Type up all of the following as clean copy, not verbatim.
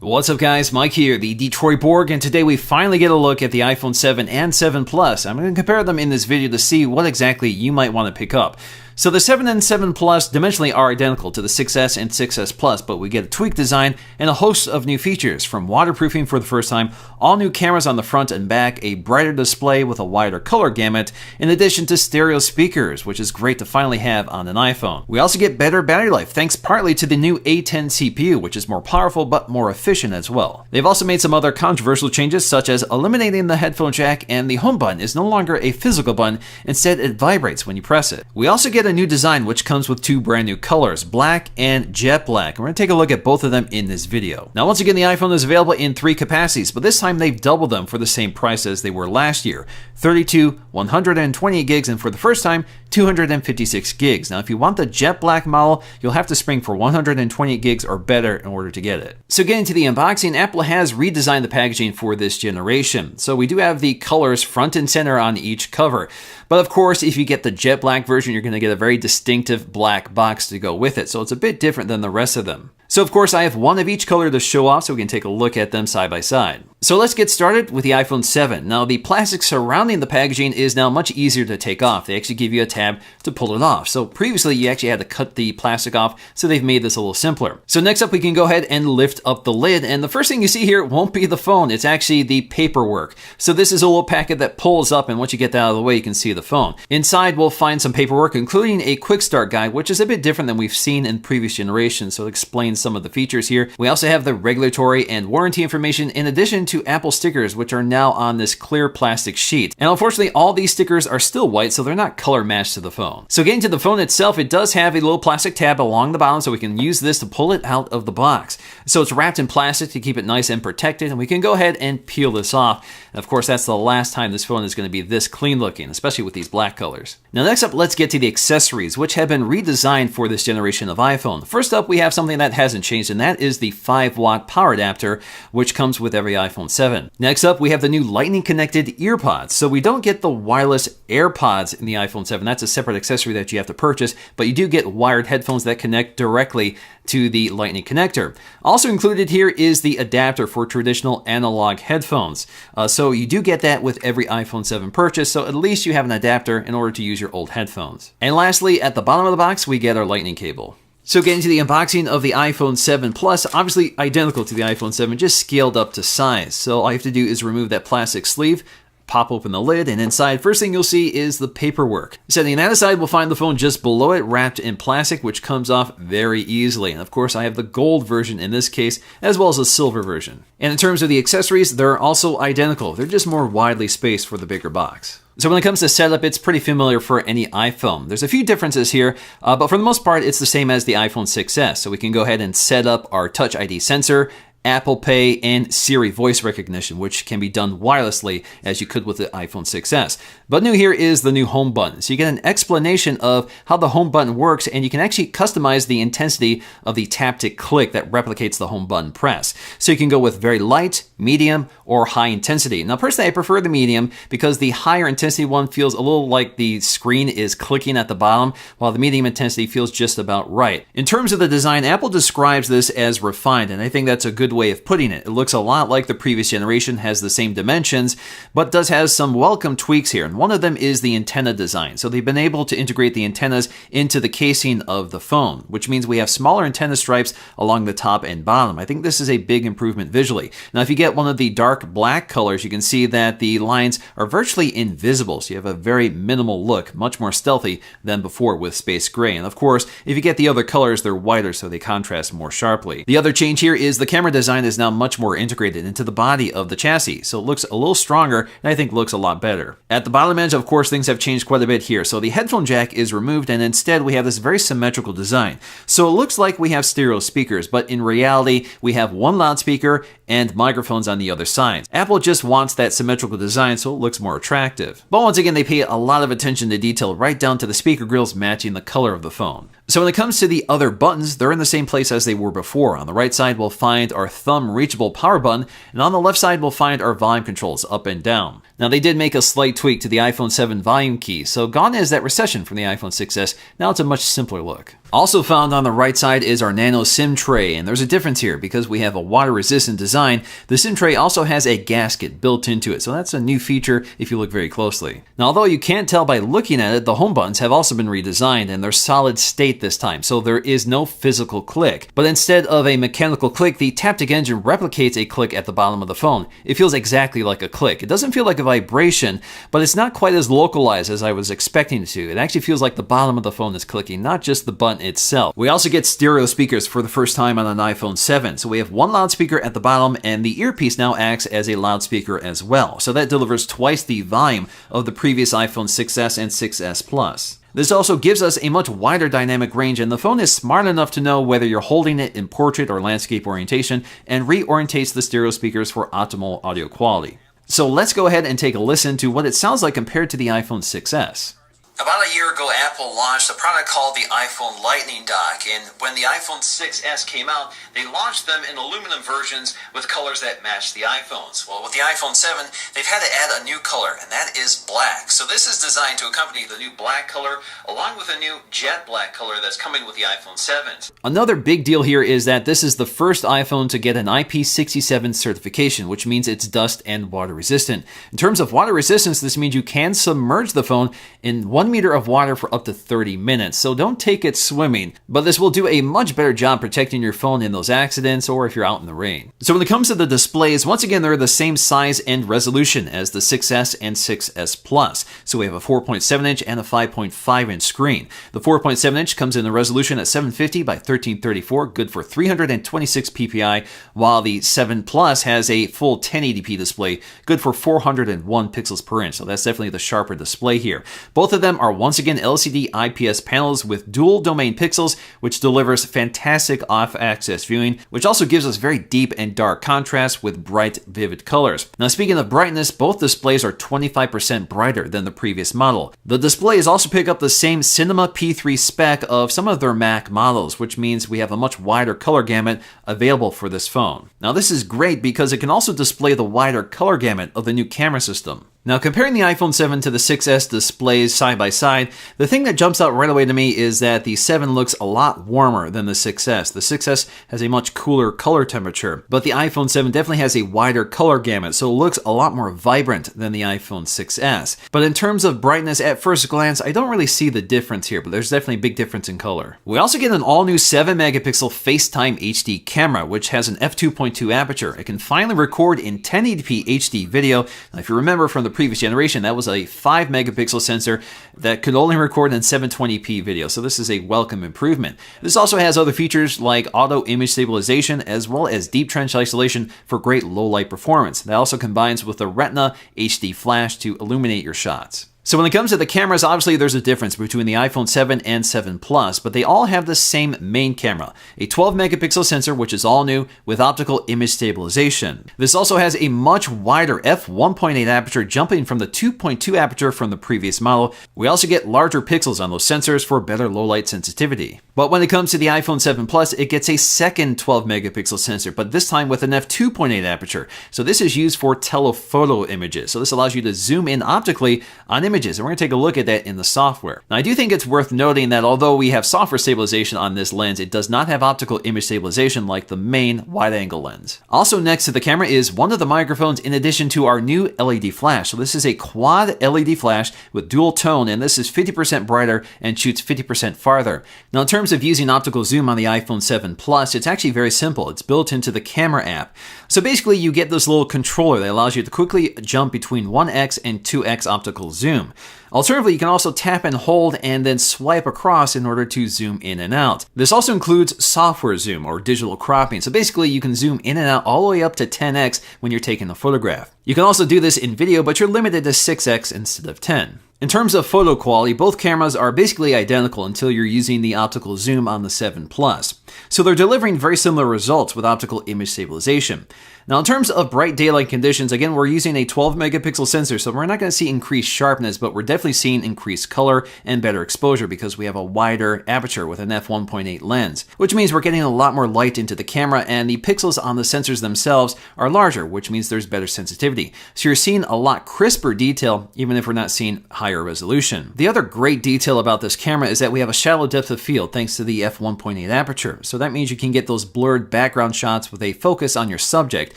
What's up guys, Mike here, the Detroit Borg, and today we finally get a look at the iPhone 7 and 7 Plus. I'm going to compare them in this video to see what exactly you might want to pick up. So the 7 and 7 Plus dimensionally are identical to the 6S and 6S Plus, but we get a tweaked design and a host of new features, from waterproofing for the first time, all new cameras on the front and back, a brighter display with a wider color gamut, in addition to stereo speakers, which is great to finally have on an iPhone. We also get better battery life, thanks partly to the new A10 CPU, which is more powerful but more efficient as well. They've also made some other controversial changes, such as eliminating the headphone jack, and the home button is no longer a physical button, instead it vibrates when you press it. We also get a new design which comes with two brand new colors, black and jet black, and we're going to take a look at both of them in this video. Now once again, the iPhone is available in three capacities, but this time they've doubled them for the same price as they were last year: 32, 120 gigs, and for the first time 256 gigs. Now if you want the jet black model, you'll have to spring for 120 gigs or better in order to get it. So getting to the unboxing, Apple has redesigned the packaging for this generation. So we do have the colors front and center on each cover. But of course, if you get the jet black version, you're going to get a very distinctive black box to go with it. So it's a bit different than the rest of them. So of course, I have one of each color to show off so we can take a look at them side by side. So let's get started with the iPhone 7. Now the plastic surrounding the packaging is now much easier to take off. They actually give you a tab to pull it off. So previously you actually had to cut the plastic off, so they've made this a little simpler. So next up we can go ahead and lift up the lid, and the first thing you see here won't be the phone, it's actually the paperwork. So this is a little packet that pulls up, and once you get that out of the way you can see the phone. Inside we'll find some paperwork, including a quick start guide, which is a bit different than we've seen in previous generations, so it explains some of the features here. We also have the regulatory and warranty information, in addition to Apple stickers, which are now on this clear plastic sheet. And unfortunately, all these stickers are still white, so they're not color matched to the phone. So getting to the phone itself, it does have a little plastic tab along the bottom, so we can use this to pull it out of the box. So it's wrapped in plastic to keep it nice and protected, and we can go ahead and peel this off. And of course, that's the last time this phone is going to be this clean looking, especially with these black colors. Now next up, let's get to the accessories, which have been redesigned for this generation of iPhone. First up, we have something that hasn't changed, and that is the 5-watt power adapter, which comes with every iPhone 7. Next up, we have the new lightning connected earpods. So we don't get the wireless AirPods in the iPhone 7. That's a separate accessory that you have to purchase, but you do get wired headphones that connect directly to the lightning connector. Also included here is the adapter for traditional analog headphones. So you do get that with every iPhone 7 purchase, so at least you have an adapter in order to use your old headphones. And lastly, at the bottom of the box, we get our lightning cable. So getting to the unboxing of the iPhone 7 Plus, obviously identical to the iPhone 7, just scaled up to size. So all you have to do is remove that plastic sleeve, pop open the lid, and inside, first thing you'll see is the paperwork. Setting that aside, we'll find the phone just below it, wrapped in plastic, which comes off very easily. And of course, I have the gold version in this case, as well as the silver version. And in terms of the accessories, they're also identical. They're just more widely spaced for the bigger box. So when it comes to setup, it's pretty familiar for any iPhone. There's a few differences here, but for the most part, it's the same as the iPhone 6S. So we can go ahead and set up our Touch ID sensor, Apple Pay, and Siri voice recognition, which can be done wirelessly as you could with the iPhone 6S. But new here is the new home button. So you get an explanation of how the home button works, and you can actually customize the intensity of the taptic click that replicates the home button press. So you can go with very light, medium, or high intensity. Now personally, I prefer the medium because the higher intensity one feels a little like the screen is clicking at the bottom, while the medium intensity feels just about right. In terms of the design, Apple describes this as refined, and I think that's a good way of putting it. It looks a lot like the previous generation, has the same dimensions, but does have some welcome tweaks here. And one of them is the antenna design. So they've been able to integrate the antennas into the casing of the phone, which means we have smaller antenna stripes along the top and bottom. I think this is a big improvement visually. Now, if you get one of the dark black colors, you can see that the lines are virtually invisible. So you have a very minimal look, much more stealthy than before with space gray. And of course, if you get the other colors, they're whiter, so they contrast more sharply. The other change here is the camera design is now much more integrated into the body of the chassis, so it looks a little stronger, and I think looks a lot better. At the bottom edge, of course, things have changed quite a bit here. So the headphone jack is removed, and instead we have this very symmetrical design. So it looks like we have stereo speakers, but in reality, we have one loudspeaker and microphones on the other side. Apple just wants that symmetrical design so it looks more attractive. But once again, they pay a lot of attention to detail right down to the speaker grills matching the color of the phone. So when it comes to the other buttons, they're in the same place as they were before. On the right side, we'll find our thumb reachable power button, and on the left side, we'll find our volume controls up and down. Now, they did make a slight tweak to the iPhone 7 volume key, so gone is that recession from the iPhone 6s. Now it's a much simpler look. Also found on the right side is our nano SIM tray, and there's a difference here because we have a water-resistant design. The SIM tray also has a gasket built into it, so that's a new feature if you look very closely. Now, although you can't tell by looking at it, the home buttons have also been redesigned, and they're solid state this time, so there is no physical click. But instead of a mechanical click, the Taptic engine replicates a click at the bottom of the phone. It feels exactly like a click. It doesn't feel like a vibration, but it's not quite as localized as I was expecting it to. It actually feels like the bottom of the phone is clicking, not just the button itself. We also get stereo speakers for the first time on an iPhone 7. So we have one loudspeaker at the bottom, and the earpiece now acts as a loudspeaker as well. So that delivers twice the volume of the previous iPhone 6s and 6s Plus. This also gives us a much wider dynamic range, and the phone is smart enough to know whether you're holding it in portrait or landscape orientation and reorientates the stereo speakers for optimal audio quality. So let's go ahead and take a listen to what it sounds like compared to the iPhone 6s. About a year ago, Apple launched a product called the iPhone Lightning Dock, and when the iPhone 6s came out, they launched them in aluminum versions with colors that matched the iPhones. Well, with the iPhone 7, they've had to add a new color, and that is black. So this is designed to accompany the new black color, along with a new jet black color that's coming with the iPhone 7. Another big deal here is that this is the first iPhone to get an IP67 certification, which means it's dust and water resistant. In terms of water resistance, this means you can submerge the phone in 1 meter of water for up to 30 minutes, so don't take it swimming. But this will do a much better job protecting your phone in those accidents or if you're out in the rain. So when it comes to the displays, once again, they're the same size and resolution as the 6S and 6S Plus. So we have a 4.7 inch and a 5.5 inch screen. The 4.7 inch comes in the resolution at 750 by 1334, good for 326 ppi, while the 7 Plus has a full 1080p display, good for 401 pixels per inch. So that's definitely the sharper display here. Both of them are once again LCD IPS panels with dual domain pixels, which delivers fantastic off-axis viewing, which also gives us very deep and dark contrast with bright, vivid colors. Now, speaking of brightness, both displays are 25% brighter than the previous model. The displays also pick up the same Cinema P3 spec of some of their Mac models, which means we have a much wider color gamut available for this phone. Now, this is great because it can also display the wider color gamut of the new camera system. Now, comparing the iPhone 7 to the 6S displays side by side, the thing that jumps out right away to me is that the 7 looks a lot warmer than the 6S. The 6S has a much cooler color temperature, but the iPhone 7 definitely has a wider color gamut, so it looks a lot more vibrant than the iPhone 6S. But in terms of brightness, at first glance, I don't really see the difference here, but there's definitely a big difference in color. We also get an all-new 7-megapixel FaceTime HD camera, which has an f2.2 aperture. It can finally record in 1080p HD video. Now, if you remember from the previous generation, that was a 5-megapixel sensor that could only record in 720p video, so this is a welcome improvement. This also has other features like auto image stabilization as well as deep trench isolation for great low light performance. That also combines with the Retina HD flash to illuminate your shots. So when it comes to the cameras, obviously there's a difference between the iPhone 7 and 7 Plus, but they all have the same main camera, a 12-megapixel sensor, which is all new with optical image stabilization. This also has a much wider f1.8 aperture, jumping from the 2.2 aperture from the previous model. We also get larger pixels on those sensors for better low light sensitivity. But when it comes to the iPhone 7 Plus, it gets a second 12-megapixel sensor, but this time with an f2.8 aperture. So this is used for telephoto images. So this allows you to zoom in optically on images, and we're going to take a look at that in the software. Now, I do think it's worth noting that although we have software stabilization on this lens, it does not have optical image stabilization like the main wide-angle lens. Also next to the camera is one of the microphones in addition to our new LED flash. So this is a quad LED flash with dual tone, and this is 50% brighter and shoots 50% farther. Now, in terms of using optical zoom on the iPhone 7 Plus, it's actually very simple. It's built into the camera app. So basically, you get this little controller that allows you to quickly jump between 1x and 2x optical zoom. Alternatively, you can also tap and hold and then swipe across in order to zoom in and out. This also includes software zoom or digital cropping. So basically, you can zoom in and out all the way up to 10x when you're taking a photograph. You can also do this in video, but you're limited to 6x instead of 10. In terms of photo quality, both cameras are basically identical until you're using the optical zoom on the 7 Plus. So they're delivering very similar results with optical image stabilization. Now in terms of bright daylight conditions, again, we're using a 12 megapixel sensor, so we're not going to see increased sharpness, but we're definitely seeing increased color and better exposure because we have a wider aperture with an f1.8 lens, which means we're getting a lot more light into the camera, and the pixels on the sensors themselves are larger, which means there's better sensitivity. So you're seeing a lot crisper detail, even if we're not seeing higher resolution. The other great detail about this camera is that we have a shallow depth of field thanks to the f1.8 aperture. So that means you can get those blurred background shots with a focus on your subject.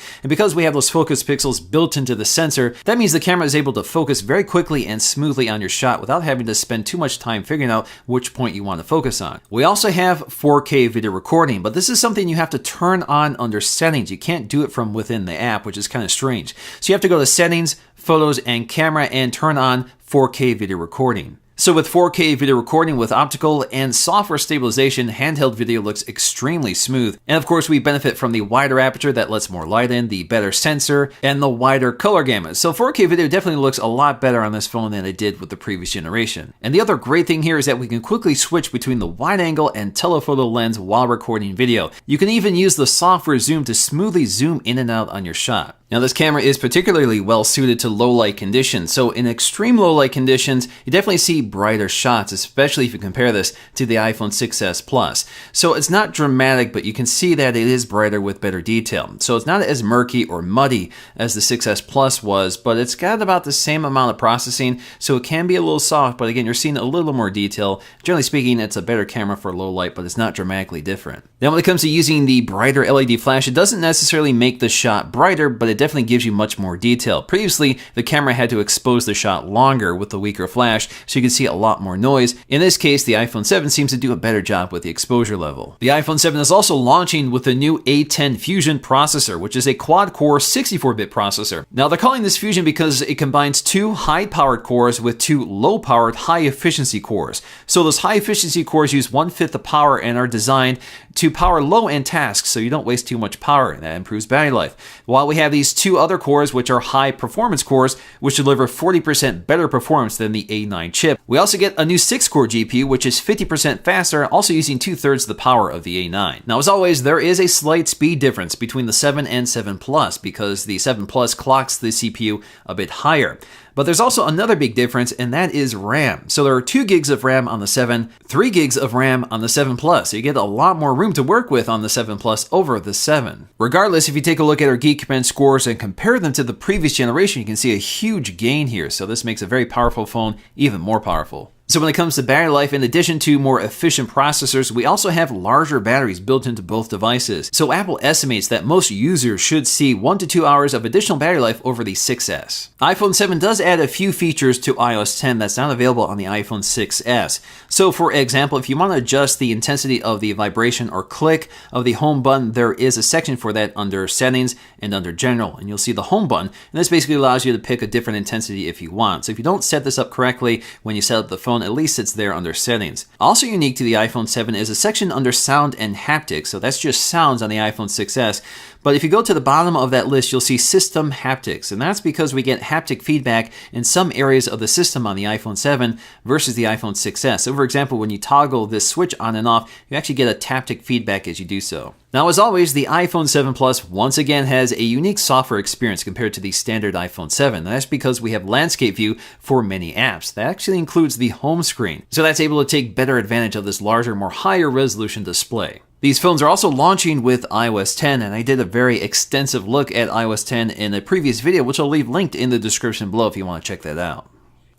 And because we have those focus pixels built into the sensor, that means the camera is able to focus very quickly and smoothly on your shot without having to spend too much time figuring out which point you want to focus on. We also have 4K video recording, but this is something you have to turn on under settings. You can't do it from within the app, which is kind of strange. So you have to go to settings, photos, and camera and turn on 4K video recording. So with 4K video recording with optical and software stabilization, handheld video looks extremely smooth. And of course, we benefit from the wider aperture that lets more light in, the better sensor, and the wider color gamut. So 4K video definitely looks a lot better on this phone than it did with the previous generation. And the other great thing here is that we can quickly switch between the wide angle and telephoto lens while recording video. You can even use the software zoom to smoothly zoom in and out on your shot. Now this camera is particularly well suited to low light conditions, so in extreme low light conditions, you definitely see brighter shots, especially if you compare this to the iPhone 6s Plus. So it's not dramatic, but you can see that it is brighter with better detail. So it's not as murky or muddy as the 6s Plus was, but it's got about the same amount of processing, so it can be a little soft, but again, you're seeing a little more detail. Generally speaking, it's a better camera for low light, but it's not dramatically different. Now when it comes to using the brighter LED flash, it doesn't necessarily make the shot brighter, but it definitely gives you much more detail. Previously, the camera had to expose the shot longer with the weaker flash, so you can see a lot more noise. In this case, the iPhone 7 seems to do a better job with the exposure level. The iPhone 7 is also launching with the new A10 Fusion processor, which is a quad-core 64-bit processor. Now, they're calling this Fusion because it combines two high-powered cores with two low-powered, high-efficiency cores. So those high-efficiency cores use 1/5 the power and are designed to power low-end tasks so you don't waste too much power, and that improves battery life. While we have these two other cores, which are high-performance cores, which deliver 40% better performance than the A9 chip. We also get a new 6-core GPU, which is 50% faster, also using 2/3 the power of the A9. Now, as always, there is a slight speed difference between the 7 and 7 Plus because the 7 Plus clocks the CPU a bit higher. But there's also another big difference, and that is RAM. So there are 2 gigs of RAM on the 7, 3 gigs of RAM on the 7 Plus. So you get a lot more room to work with on the 7 Plus over the 7. Regardless, if you take a look at our Geekbench scores and compare them to the previous generation, you can see a huge gain here. So this makes a very powerful phone even more powerful. So when it comes to battery life, in addition to more efficient processors, we also have larger batteries built into both devices. So Apple estimates that most users should see 1 to 2 hours of additional battery life over the 6s. iPhone 7 does add a few features to iOS 10 that's not available on the iPhone 6s. So for example, if you want to adjust the intensity of the vibration or click of the home button, there is a section for that under settings and under general, and you'll see the home button, and this basically allows you to pick a different intensity if you want. So if you don't set this up correctly when you set up the phone, at least it's there under settings. Also unique to the iPhone 7 is a section under sound and haptics, so that's just sounds on the iPhone 6s. But if you go to the bottom of that list, you'll see system haptics, and that's because we get haptic feedback in some areas of the system on the iPhone 7 versus the iPhone 6s. So for example, when you toggle this switch on and off, you actually get a taptic feedback as you do so. Now, as always, the iPhone 7 Plus once again has a unique software experience compared to the standard iPhone 7. And that's because we have landscape view for many apps. That actually includes the home screen. So that's able to take better advantage of this larger, more higher resolution display. These phones are also launching with iOS 10, and I did a very extensive look at iOS 10 in a previous video, which I'll leave linked in the description below if you want to check that out.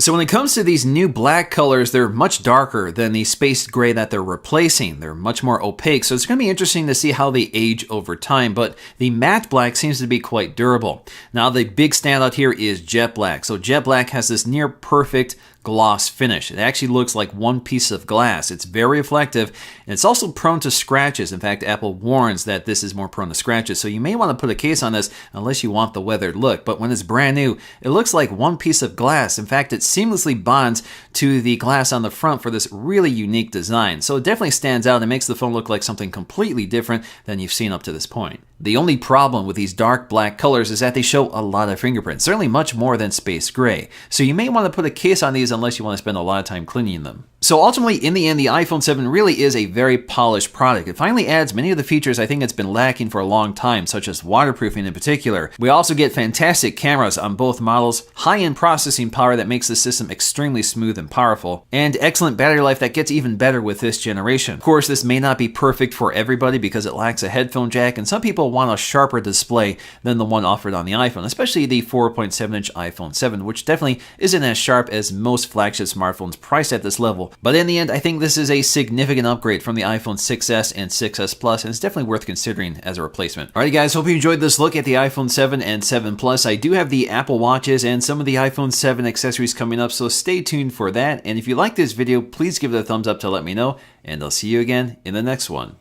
So when it comes to these new black colors, they're much darker than the space gray that they're replacing. They're much more opaque, so it's going to be interesting to see how they age over time, but the matte black seems to be quite durable. Now the big standout here is jet black. So jet black has this near perfect gloss finish. It actually looks like one piece of glass. It's very reflective, and it's also prone to scratches. In fact, Apple warns that this is more prone to scratches, so you may want to put a case on this unless you want the weathered look. But when it's brand new, it looks like one piece of glass. In fact, it seamlessly bonds to the glass on the front for this really unique design. So it definitely stands out and makes the phone look like something completely different than you've seen up to this point. The only problem with these dark black colors is that they show a lot of fingerprints, certainly much more than space gray. So you may want to put a case on these unless you want to spend a lot of time cleaning them. So ultimately, in the end, the iPhone 7 really is a very polished product. It finally adds many of the features I think it's been lacking for a long time, such as waterproofing in particular. We also get fantastic cameras on both models, high-end processing power that makes the system extremely smooth and powerful, and excellent battery life that gets even better with this generation. Of course, this may not be perfect for everybody because it lacks a headphone jack, and some people want a sharper display than the one offered on the iPhone, especially the 4.7-inch iPhone 7, which definitely isn't as sharp as most flagship smartphones priced at this level. But in the end, I think this is a significant upgrade from the iPhone 6s and 6s Plus, and it's definitely worth considering as a replacement. Alright guys, hope you enjoyed this look at the iPhone 7 and 7 Plus. I do have the Apple Watches and some of the iPhone 7 accessories coming up, so stay tuned for that. And if you like this video, please give it a thumbs up to let me know, and I'll see you again in the next one.